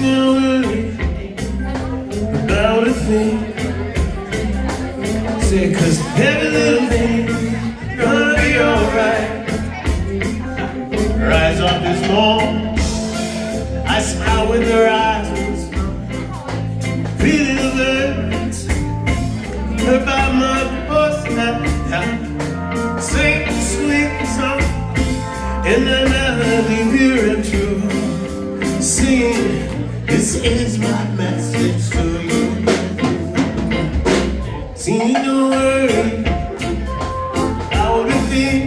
don't worry about a thing. Say, 'cause every little thing gonna be alright. Rise up this morning, I smile with her eyes, feeling the birds about my doorstep. Sing a sweet song in the melody pure and true. Sing, this is my message to you. See, don't worry about a thing.